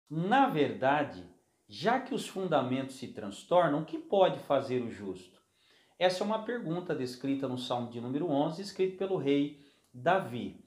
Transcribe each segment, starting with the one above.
Na verdade, já que os fundamentos se transtornam, o que pode fazer o justo? Essa é uma pergunta descrita no Salmo de número 11, escrito pelo rei Davi.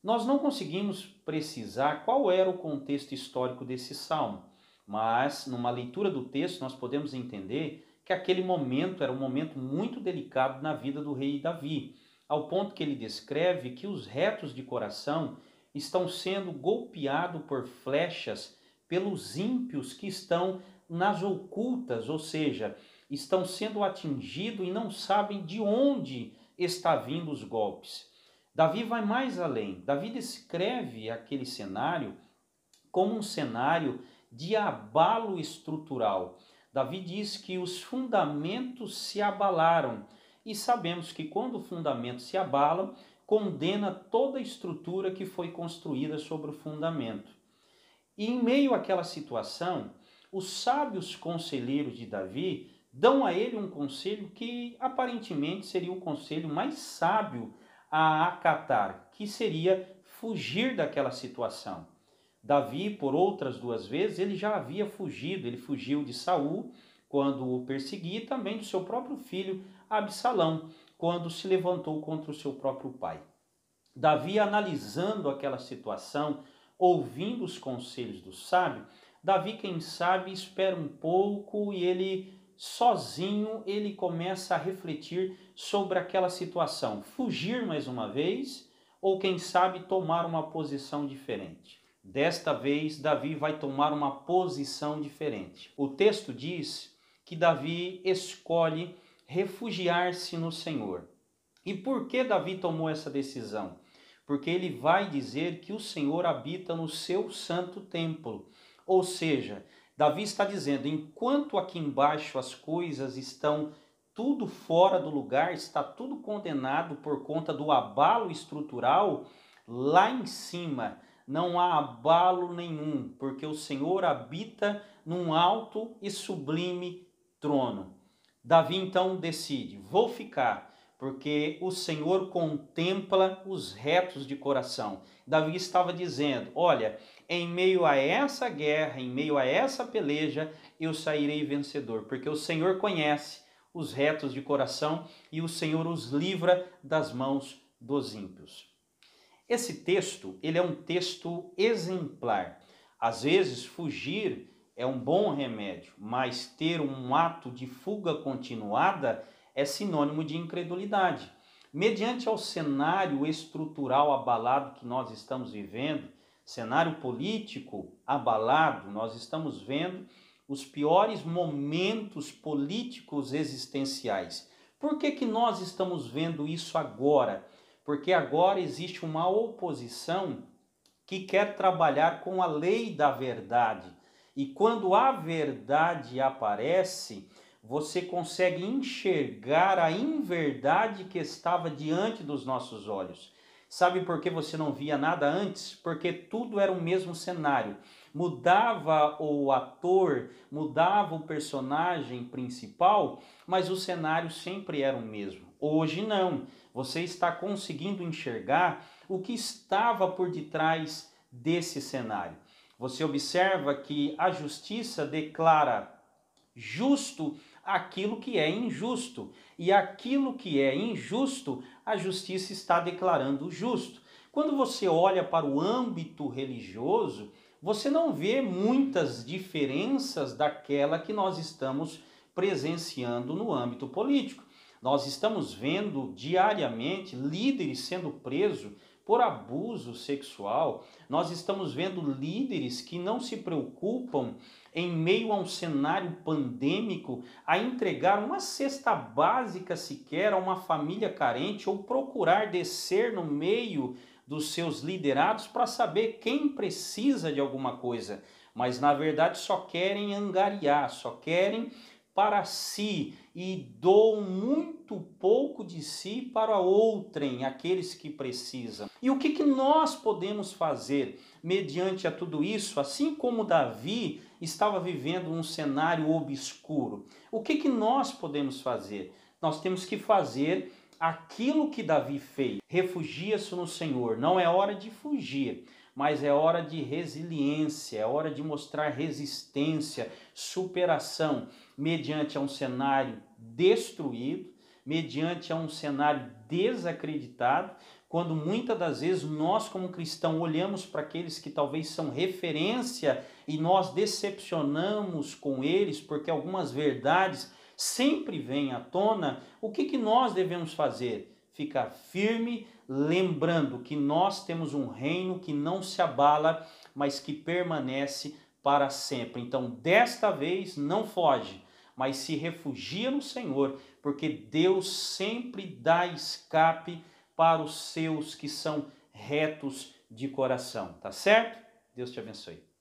Nós não conseguimos precisar qual era o contexto histórico desse salmo, mas numa leitura do texto nós podemos entender que aquele momento era um momento muito delicado na vida do rei Davi, ao ponto que ele descreve que os retos de coração estão sendo golpeados por flechas pelos ímpios que estão nas ocultas, ou seja, estão sendo atingidos e não sabem de onde está vindo os golpes. Davi vai mais além. Davi descreve aquele cenário como um cenário de abalo estrutural. Davi diz que os fundamentos se abalaram e sabemos que quando o fundamento se abala, condena toda a estrutura que foi construída sobre o fundamento. E em meio àquela situação, os sábios conselheiros de Davi dão a ele um conselho que aparentemente seria o conselho mais sábio a acatar, que seria fugir daquela situação. Davi, por outras duas vezes, ele já havia fugido. Ele fugiu de Saul quando o perseguia e também do seu próprio filho Absalão, quando se levantou contra o seu próprio pai. Davi, analisando aquela situação, ouvindo os conselhos do sábio, Davi, quem sabe, espera um pouco e ele, sozinho, ele começa a refletir sobre aquela situação. Fugir mais uma vez ou, quem sabe, tomar uma posição diferente. Desta vez, Davi vai tomar uma posição diferente. O texto diz que Davi escolhe refugiar-se no Senhor. E por que Davi tomou essa decisão? Porque ele vai dizer que o Senhor habita no seu santo templo. Ou seja, Davi está dizendo, enquanto aqui embaixo as coisas estão tudo fora do lugar, está tudo condenado por conta do abalo estrutural, lá em cima não há abalo nenhum, porque o Senhor habita num alto e sublime trono. Davi então decide, vou ficar, porque o Senhor contempla os retos de coração. Davi estava dizendo, olha, em meio a essa guerra, em meio a essa peleja, eu sairei vencedor, porque o Senhor conhece os retos de coração e o Senhor os livra das mãos dos ímpios. Esse texto, ele é um texto exemplar. Às vezes, fugir é um bom remédio, mas ter um ato de fuga continuada é sinônimo de incredulidade. Mediante ao cenário estrutural abalado que nós estamos vivendo, cenário político abalado, nós estamos vendo os piores momentos políticos existenciais. Por que nós estamos vendo isso agora? Porque agora existe uma oposição que quer trabalhar com a lei da verdade. E quando a verdade aparece, você consegue enxergar a inverdade que estava diante dos nossos olhos. Sabe por que você não via nada antes? Porque tudo era o mesmo cenário. Mudava o ator, mudava o personagem principal, mas o cenário sempre era o mesmo. Hoje não. Você está conseguindo enxergar o que estava por detrás desse cenário. Você observa que a justiça declara justo aquilo que é injusto, e aquilo que é injusto, a justiça está declarando justo. Quando você olha para o âmbito religioso, você não vê muitas diferenças daquela que nós estamos presenciando no âmbito político. Nós estamos vendo diariamente líderes sendo presos por abuso sexual. Nós estamos vendo líderes que não se preocupam, em meio a um cenário pandêmico, a entregar uma cesta básica sequer a uma família carente ou procurar descer no meio dos seus liderados para saber quem precisa de alguma coisa. Mas na verdade só querem angariar, só querem para si e doam muito pouco de si para outrem, aqueles que precisam. E o que nós podemos fazer mediante a tudo isso, assim como Davi estava vivendo um cenário obscuro? O que nós podemos fazer? Nós temos que fazer aquilo que Davi fez. Refugia-se no Senhor. Não é hora de fugir, mas é hora de resiliência, é hora de mostrar resistência, superação, mediante a um cenário destruído, mediante a um cenário desacreditado, quando muitas das vezes nós como cristãos olhamos para aqueles que talvez são referência e nós decepcionamos com eles porque algumas verdades sempre vêm à tona, o que nós devemos fazer? Ficar firme, lembrando que nós temos um reino que não se abala, mas que permanece para sempre. Então, desta vez, não foge, mas se refugia no Senhor, porque Deus sempre dá escape para os seus que são retos de coração, tá certo? Deus te abençoe.